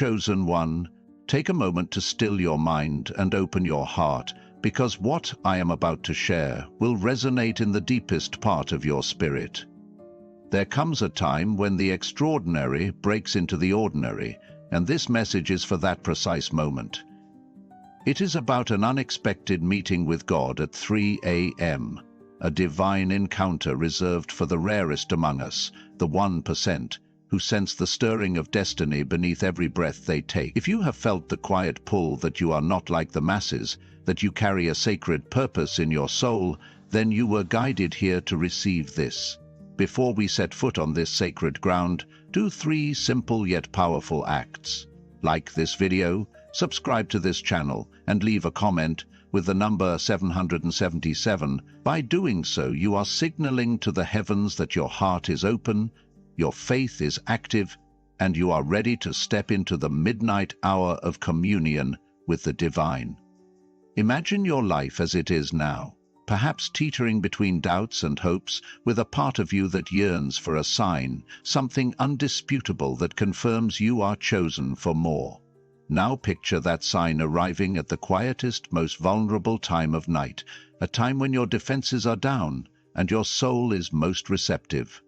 chosen one, take a moment to still your mind and open your heart, because what I am about to share will resonate in the deepest part of your spirit. There comes a time when the extraordinary breaks into the ordinary, and this message is for that precise moment. It is about an unexpected meeting with God at 3 a.m., a divine encounter reserved for the rarest among us, the 1%, who sense the stirring of destiny beneath every breath they take. If you have felt the quiet pull that you are not like the masses, that you carry a sacred purpose in your soul, then you were guided here to receive this. Before we set foot on this sacred ground, do 3 simple yet powerful acts. Like this video, subscribe to this channel, and leave a comment with the number 777. By doing so, you are signaling to the heavens that your heart is open, your faith is active, and you are ready to step into the midnight hour of communion with the divine. Imagine your life as it is now, perhaps teetering between doubts and hopes, with a part of you that yearns for a sign, something undisputable that confirms you are chosen for more. Now picture that sign arriving at the quietest, most vulnerable time of night, a time when your defenses are down and your soul is most receptive.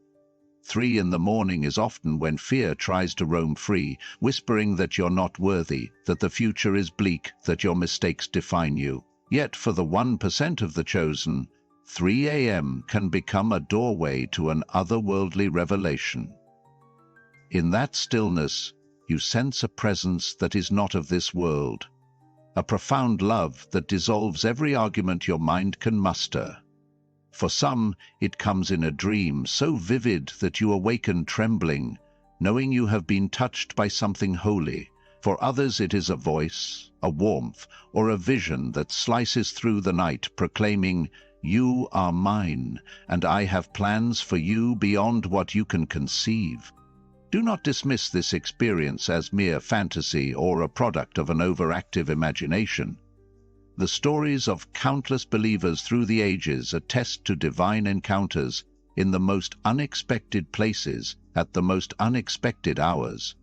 3 in the morning is often when fear tries to roam free, whispering that you're not worthy, that the future is bleak, that your mistakes define you. Yet for the 1% of the chosen, 3 a.m. can become a doorway to an otherworldly revelation. In that stillness, you sense a presence that is not of this world, a profound love that dissolves every argument your mind can muster. For some, it comes in a dream so vivid that you awaken trembling, knowing you have been touched by something holy. For others, it is a voice, a warmth, or a vision that slices through the night, proclaiming, "You are mine, and I have plans for you beyond what you can conceive." Do not dismiss this experience as mere fantasy or a product of an overactive imagination. The stories of countless believers through the ages attest to divine encounters in the most unexpected places at the most unexpected hours.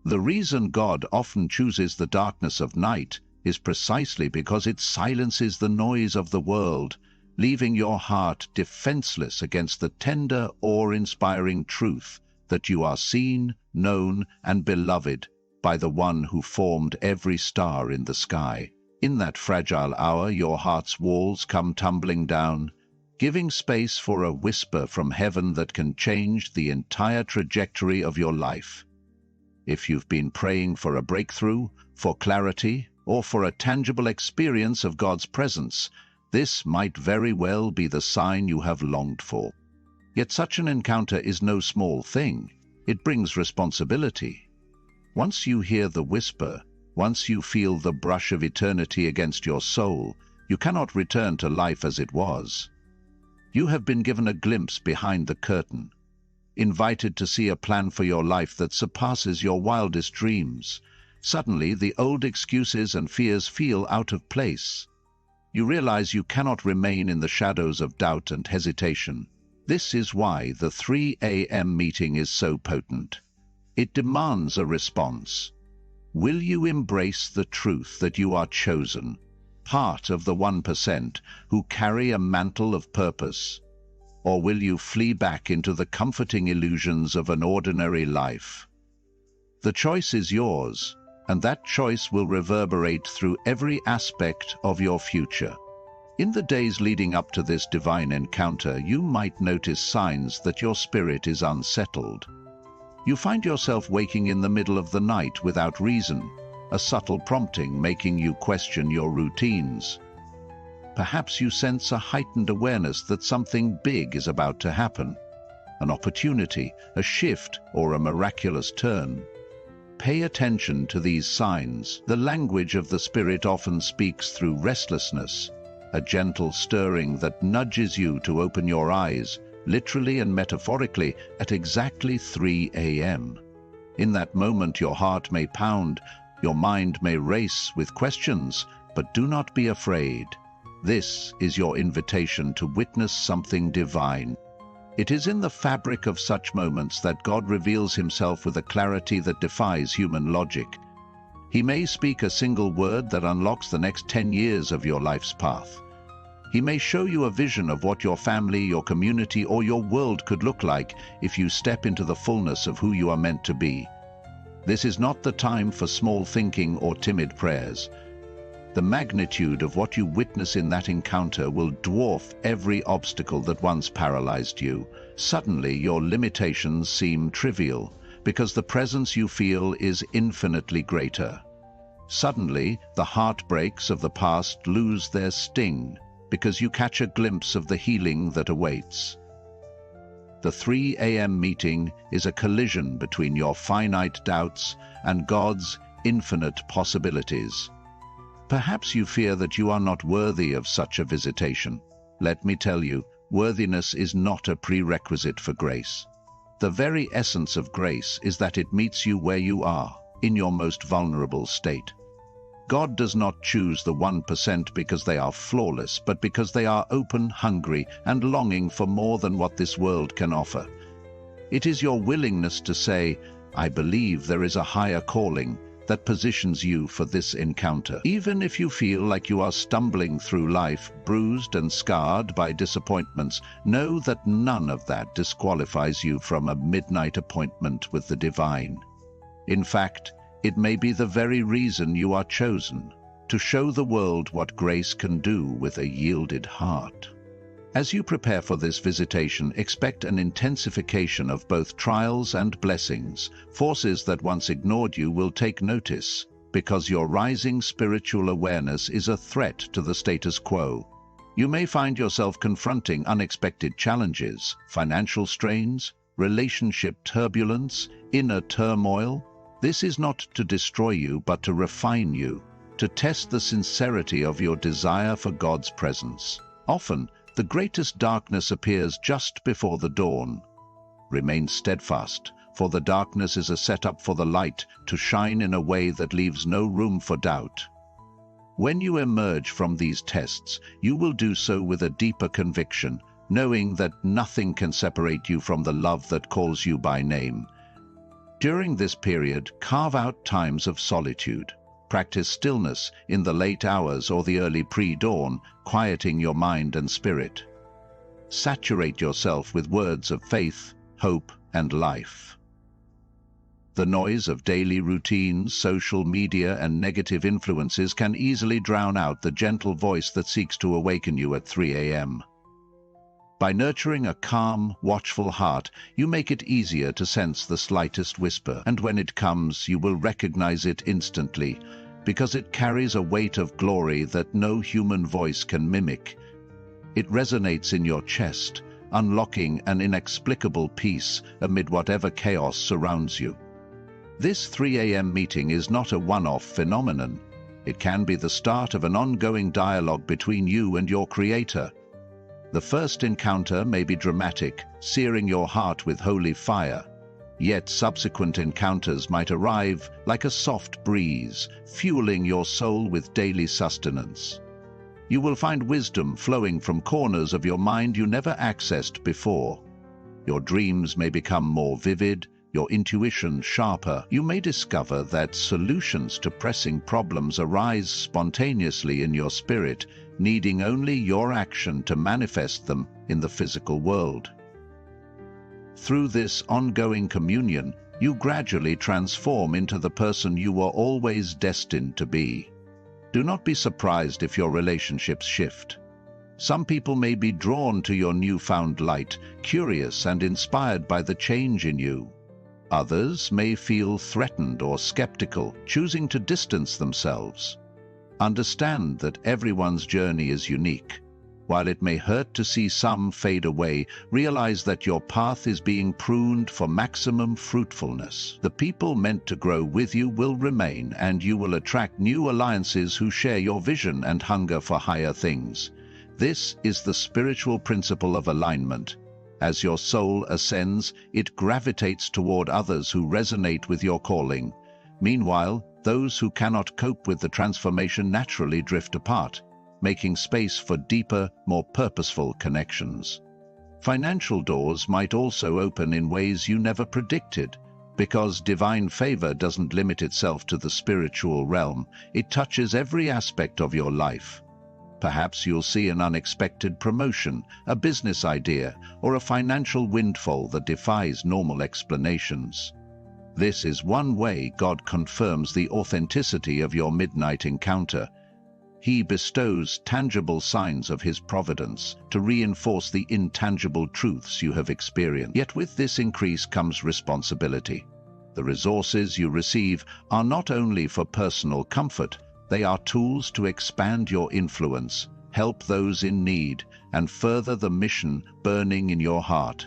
The reason God often chooses the darkness of night is precisely because it silences the noise of the world, leaving your heart defenseless against the tender, awe-inspiring truth that you are seen, known, and beloved by the one who formed every star in the sky. In that fragile hour, your heart's walls come tumbling down, giving space for a whisper from heaven that can change the entire trajectory of your life. If you've been praying for a breakthrough, for clarity, or for a tangible experience of God's presence, this might very well be the sign you have longed for. Yet such an encounter is no small thing. It brings responsibility. Once you hear the whisper, once you feel the brush of eternity against your soul, you cannot return to life as it was. You have been given a glimpse behind the curtain, invited to see a plan for your life that surpasses your wildest dreams. Suddenly, the old excuses and fears feel out of place. You realize you cannot remain in the shadows of doubt and hesitation. This is why the 3 a.m. meeting is so potent. It demands a response. Will you embrace the truth that you are chosen, part of the 1% who carry a mantle of purpose? Or will you flee back into the comforting illusions of an ordinary life? The choice is yours, and that choice will reverberate through every aspect of your future. In the days leading up to this divine encounter, you might notice signs that your spirit is unsettled. You find yourself waking in the middle of the night without reason, a subtle prompting making you question your routines. Perhaps you sense a heightened awareness that something big is about to happen, an opportunity, a shift, or a miraculous turn. Pay attention to these signs. The language of the Spirit often speaks through restlessness, a gentle stirring that nudges you to open your eyes, literally and metaphorically, at exactly 3 a.m. In that moment, your heart may pound, your mind may race with questions, but do not be afraid. This is your invitation to witness something divine. It is in the fabric of such moments that God reveals himself with a clarity that defies human logic. He may speak a single word that unlocks the next 10 years of your life's path. He may show you a vision of what your family, your community, or your world could look like if you step into the fullness of who you are meant to be. This is not the time for small thinking or timid prayers. The magnitude of what you witness in that encounter will dwarf every obstacle that once paralyzed you. Suddenly, your limitations seem trivial, because the presence you feel is infinitely greater. Suddenly, the heartbreaks of the past lose their sting, because you catch a glimpse of the healing that awaits. The 3 a.m. meeting is a collision between your finite doubts and God's infinite possibilities. Perhaps you fear that you are not worthy of such a visitation. Let me tell you, worthiness is not a prerequisite for grace. The very essence of grace is that it meets you where you are, in your most vulnerable state. God does not choose the 1% because they are flawless, but because they are open, hungry, and longing for more than what this world can offer. It is your willingness to say, "I believe there is a higher calling," that positions you for this encounter. Even if you feel like you are stumbling through life, bruised and scarred by disappointments, know that none of that disqualifies you from a midnight appointment with the divine. In fact, it may be the very reason you are chosen, to show the world what grace can do with a yielded heart. As you prepare for this visitation, expect an intensification of both trials and blessings. Forces that once ignored you will take notice, because your rising spiritual awareness is a threat to the status quo. You may find yourself confronting unexpected challenges, financial strains, relationship turbulence, inner turmoil. This is not to destroy you, but to refine you, to test the sincerity of your desire for God's presence. Often, the greatest darkness appears just before the dawn. Remain steadfast, for the darkness is a setup for the light to shine in a way that leaves no room for doubt. When you emerge from these tests, you will do so with a deeper conviction, knowing that nothing can separate you from the love that calls you by name. During this period, carve out times of solitude. Practice stillness in the late hours or the early pre-dawn, quieting your mind and spirit. Saturate yourself with words of faith, hope, and life. The noise of daily routines, social media, and negative influences can easily drown out the gentle voice that seeks to awaken you at 3 a.m. By nurturing a calm, watchful heart, you make it easier to sense the slightest whisper, and when it comes, you will recognize it instantly, because it carries a weight of glory that no human voice can mimic. It resonates in your chest, unlocking an inexplicable peace amid whatever chaos surrounds you. This 3 a.m. meeting is not a one-off phenomenon. It can be the start of an ongoing dialogue between you and your Creator. The first encounter may be dramatic, searing your heart with holy fire. Yet subsequent encounters might arrive like a soft breeze, fueling your soul with daily sustenance. You will find wisdom flowing from corners of your mind you never accessed before. Your dreams may become more vivid, your intuition sharper. You may discover that solutions to pressing problems arise spontaneously in your spirit, needing only your action to manifest them in the physical world. Through this ongoing communion, you gradually transform into the person you were always destined to be. Do not be surprised if your relationships shift. Some people may be drawn to your newfound light, curious and inspired by the change in you. Others may feel threatened or skeptical, choosing to distance themselves. Understand that everyone's journey is unique. While it may hurt to see some fade away, realize that your path is being pruned for maximum fruitfulness. The people meant to grow with you will remain, and you will attract new alliances who share your vision and hunger for higher things. This is the spiritual principle of alignment. As your soul ascends, it gravitates toward others who resonate with your calling. Meanwhile, those who cannot cope with the transformation naturally drift apart, making space for deeper, more purposeful connections. Financial doors might also open in ways you never predicted, because divine favor doesn't limit itself to the spiritual realm, it touches every aspect of your life. Perhaps you'll see an unexpected promotion, a business idea, or a financial windfall that defies normal explanations. This is one way God confirms the authenticity of your midnight encounter. He bestows tangible signs of His providence to reinforce the intangible truths you have experienced. Yet with this increase comes responsibility. The resources you receive are not only for personal comfort, they are tools to expand your influence, help those in need, and further the mission burning in your heart.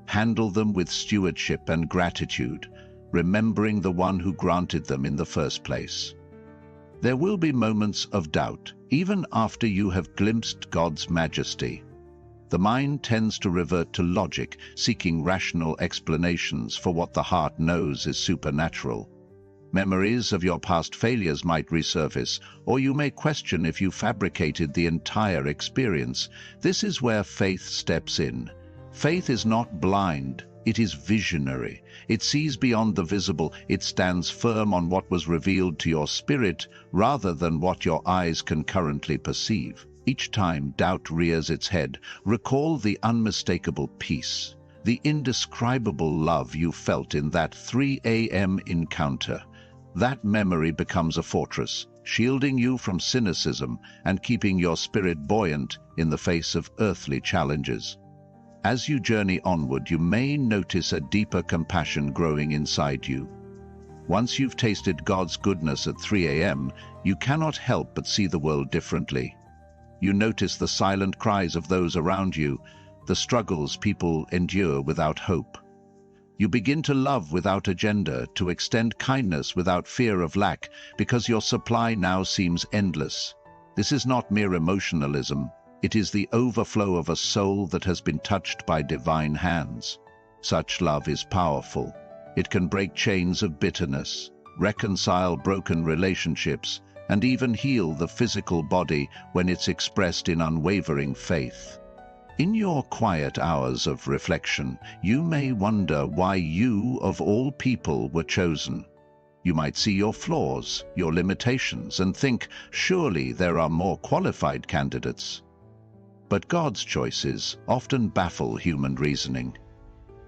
Handle them with stewardship and gratitude, remembering the one who granted them in the first place. There will be moments of doubt, even after you have glimpsed God's majesty. The mind tends to revert to logic, seeking rational explanations for what the heart knows is supernatural. Memories of your past failures might resurface, or you may question if you fabricated the entire experience. This is where faith steps in. Faith is not blind, it is visionary. It sees beyond the visible, it stands firm on what was revealed to your spirit rather than what your eyes can currently perceive. Each time doubt rears its head, recall the unmistakable peace, the indescribable love you felt in that 3 a.m. encounter. That memory becomes a fortress, shielding you from cynicism and keeping your spirit buoyant in the face of earthly challenges. As you journey onward, you may notice a deeper compassion growing inside you. Once you've tasted God's goodness at 3 a.m., you cannot help but see the world differently. You notice the silent cries of those around you, the struggles people endure without hope. You begin to love without agenda, to extend kindness without fear of lack, because your supply now seems endless. This is not mere emotionalism. It is the overflow of a soul that has been touched by divine hands. Such love is powerful. It can break chains of bitterness, reconcile broken relationships, and even heal the physical body when it's expressed in unwavering faith. In your quiet hours of reflection, you may wonder why you, of all people, were chosen. You might see your flaws, your limitations, and think, surely there are more qualified candidates. But God's choices often baffle human reasoning.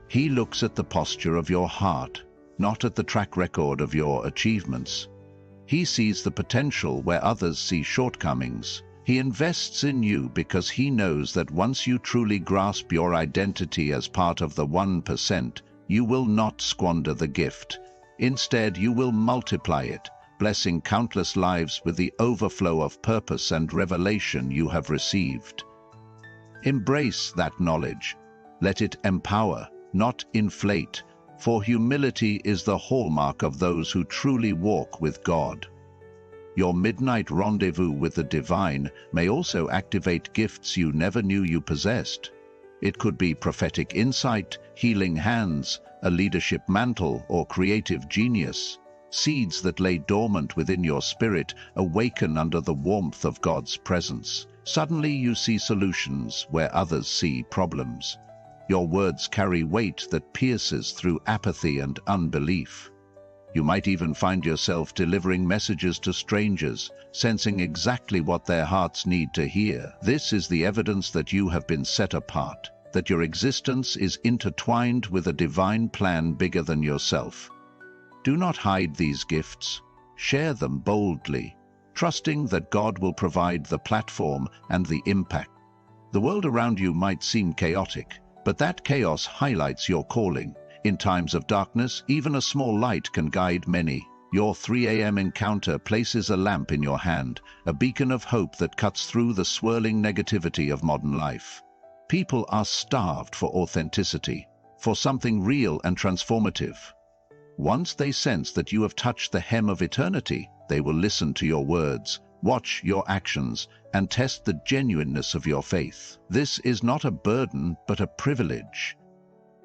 He looks at the posture of your heart, not at the track record of your achievements. He sees the potential where others see shortcomings. He invests in you because He knows that once you truly grasp your identity as part of the 1%, you will not squander the gift. Instead, you will multiply it, blessing countless lives with the overflow of purpose and revelation you have received. Embrace that knowledge. Let it empower, not inflate, for humility is the hallmark of those who truly walk with God. Your midnight rendezvous with the divine may also activate gifts you never knew you possessed. It could be prophetic insight, healing hands, a leadership mantle, or creative genius. Seeds that lay dormant within your spirit awaken under the warmth of God's presence. Suddenly you see solutions where others see problems. Your words carry weight that pierces through apathy and unbelief. You might even find yourself delivering messages to strangers, sensing exactly what their hearts need to hear. This is the evidence that you have been set apart, that your existence is intertwined with a divine plan bigger than yourself. Do not hide these gifts. Share them boldly, trusting that God will provide the platform and the impact. The world around you might seem chaotic, but that chaos highlights your calling. In times of darkness, even a small light can guide many. Your 3 a.m. encounter places a lamp in your hand, a beacon of hope that cuts through the swirling negativity of modern life. People are starved for authenticity, for something real and transformative. Once they sense that you have touched the hem of eternity, they will listen to your words, watch your actions, and test the genuineness of your faith. This is not a burden, but a privilege.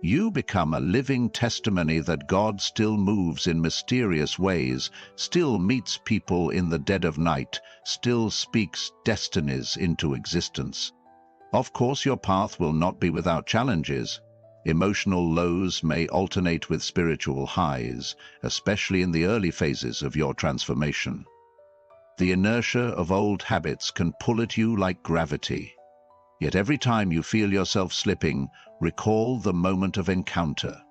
You become a living testimony that God still moves in mysterious ways, still meets people in the dead of night, still speaks destinies into existence. Of course, your path will not be without challenges. Emotional lows may alternate with spiritual highs, especially in the early phases of your transformation. The inertia of old habits can pull at you like gravity. Yet every time you feel yourself slipping, recall the moment of encounter.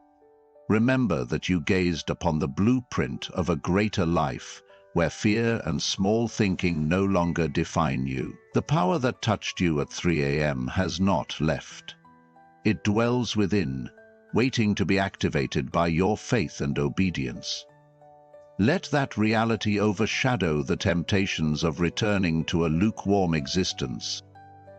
Remember that you gazed upon the blueprint of a greater life, where fear and small thinking no longer define you. The power that touched you at 3 a.m. has not left. It dwells within, waiting to be activated by your faith and obedience. Let that reality overshadow the temptations of returning to a lukewarm existence.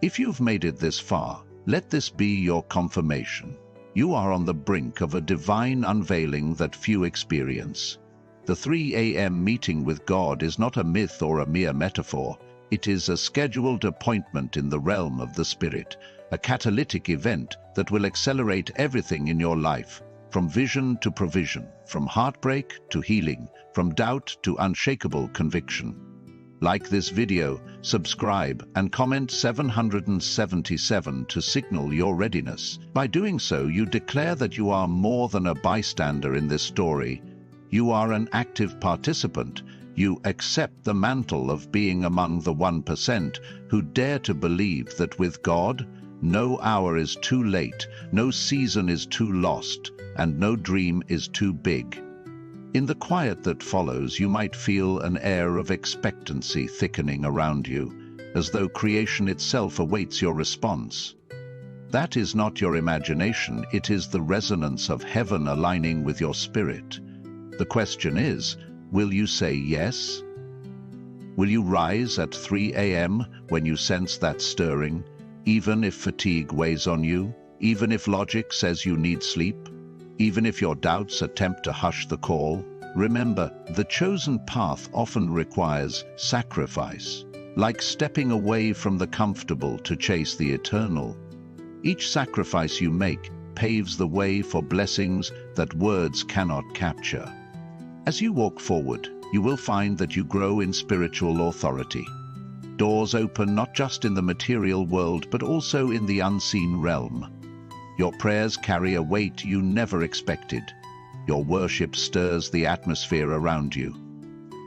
If you've made it this far, let this be your confirmation. You are on the brink of a divine unveiling that few experience. The 3 a.m. meeting with God is not a myth or a mere metaphor. It is a scheduled appointment in the realm of the Spirit, a catalytic event that will accelerate everything in your life, from vision to provision, from heartbreak to healing, from doubt to unshakable conviction. Like this video, subscribe, and comment 777 to signal your readiness. By doing so, you declare that you are more than a bystander in this story. You are an active participant. You accept the mantle of being among the 1% who dare to believe that with God, no hour is too late, no season is too lost, and no dream is too big. In the quiet that follows, you might feel an air of expectancy thickening around you, as though creation itself awaits your response. That is not your imagination, it is the resonance of heaven aligning with your spirit. The question is, will you say yes? Will you rise at 3 a.m. when you sense that stirring, even if fatigue weighs on you, even if logic says you need sleep? Even if your doubts attempt to hush the call? Remember, the chosen path often requires sacrifice, like stepping away from the comfortable to chase the eternal. Each sacrifice you make paves the way for blessings that words cannot capture. As you walk forward, you will find that you grow in spiritual authority. Doors open not just in the material world, but also in the unseen realm. Your prayers carry a weight you never expected. Your worship stirs the atmosphere around you.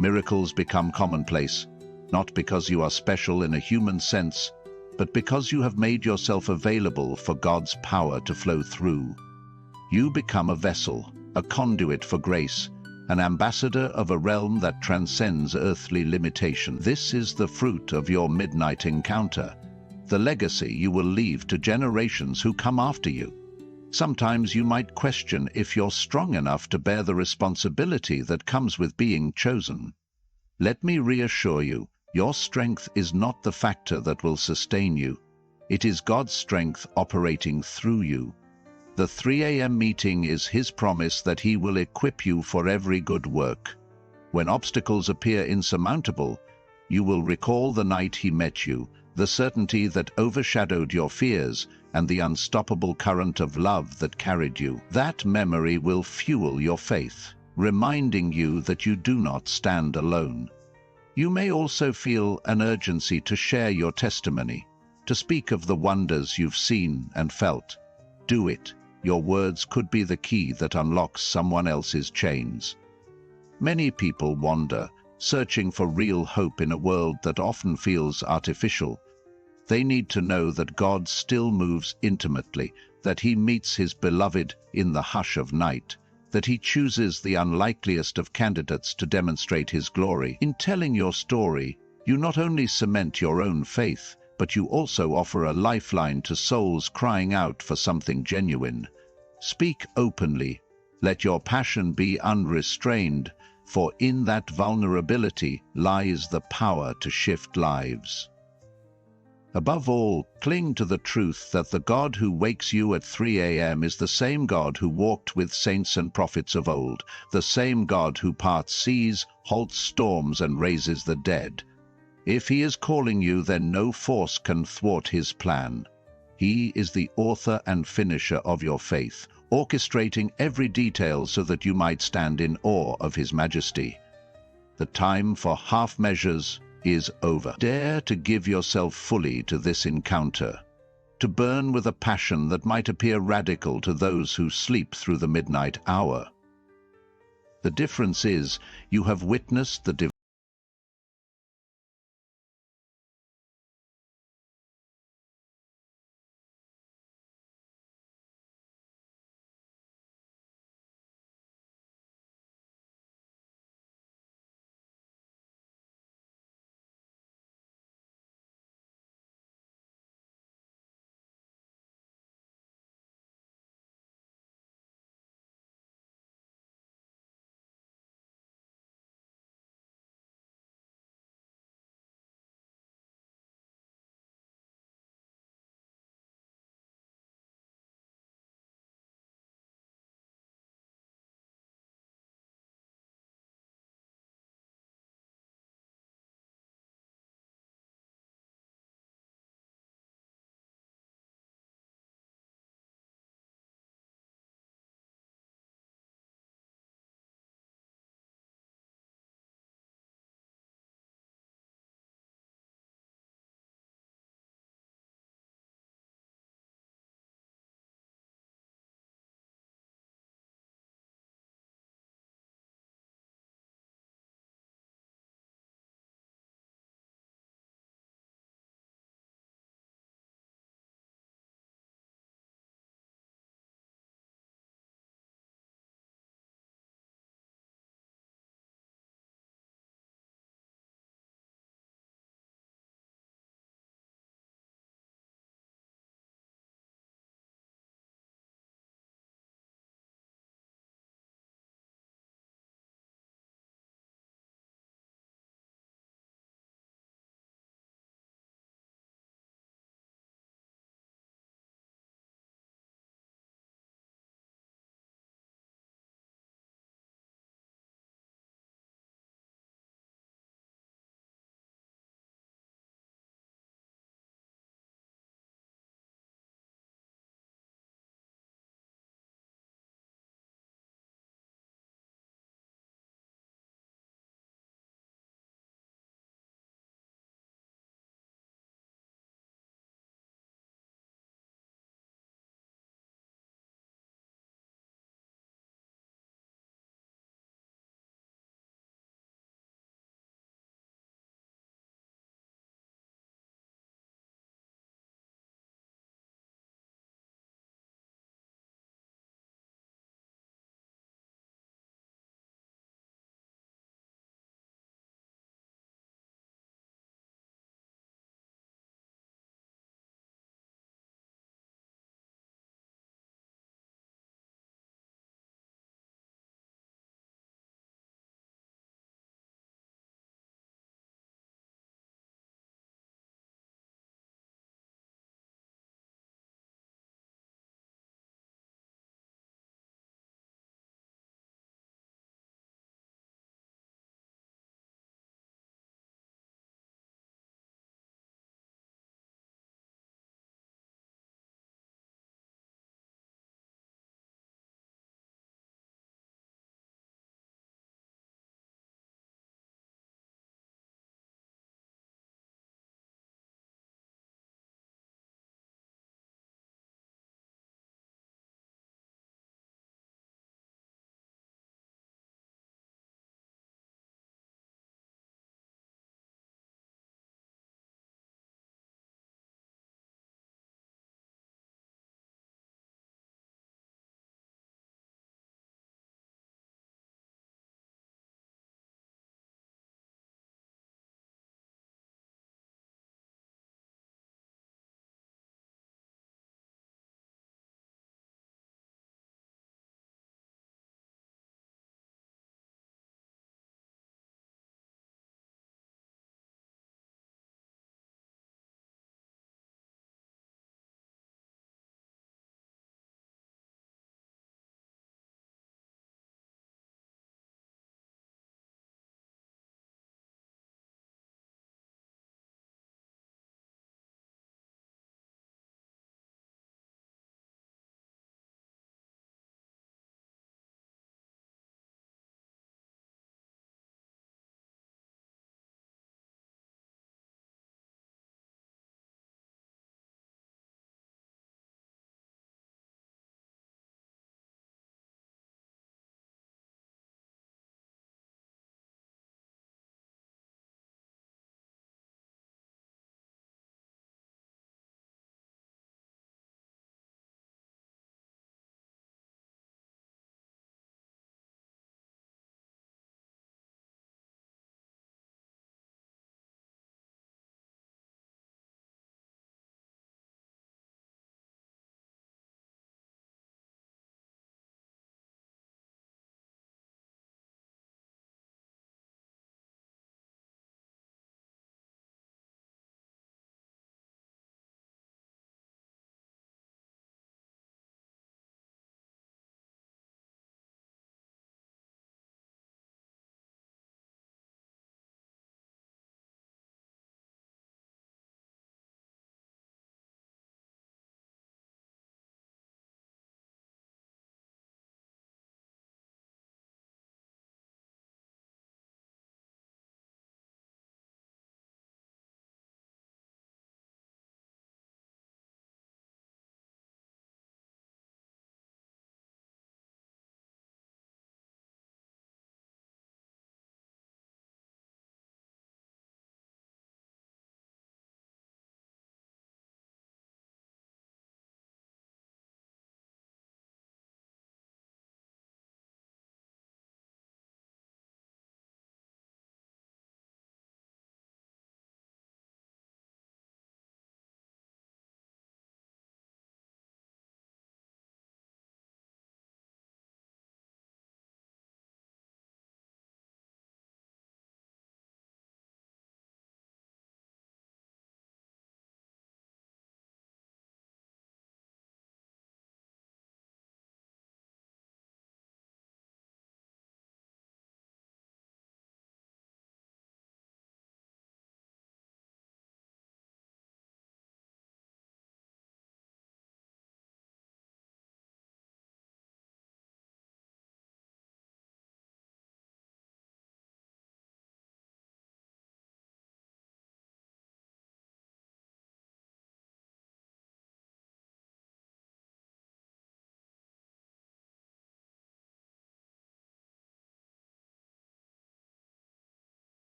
Miracles become commonplace, not because you are special in a human sense, but because you have made yourself available for God's power to flow through. You become a vessel, a conduit for grace, an ambassador of a realm that transcends earthly limitation. This is the fruit of your midnight encounter, the legacy you will leave to generations who come after you. Sometimes you might question if you're strong enough to bear the responsibility that comes with being chosen. Let me reassure you, your strength is not the factor that will sustain you. It is God's strength operating through you. The 3 a.m. meeting is His promise that He will equip you for every good work. When obstacles appear insurmountable, you will recall the night He met you, the certainty that overshadowed your fears, and the unstoppable current of love that carried you. That memory will fuel your faith, reminding you that you do not stand alone. You may also feel an urgency to share your testimony, to speak of the wonders you've seen and felt. Do it. Your words could be the key that unlocks someone else's chains. Many people wander, searching for real hope in a world that often feels artificial. They need to know that God still moves intimately, that He meets His beloved in the hush of night, that He chooses the unlikeliest of candidates to demonstrate His glory. In telling your story, you not only cement your own faith, but you also offer a lifeline to souls crying out for something genuine. Speak openly. Let your passion be unrestrained, for in that vulnerability lies the power to shift lives. Above all, cling to the truth that the God who wakes you at 3 a.m. is the same God who walked with saints and prophets of old, the same God who parts seas, halts storms, and raises the dead. If He is calling you, then no force can thwart His plan. He is the author and finisher of your faith, orchestrating every detail so that you might stand in awe of His majesty. The time for half measures is over. Dare to give yourself fully to this encounter. to burn with a passion that might appear radical to those who sleep through the midnight hour. The difference is, you have witnessed the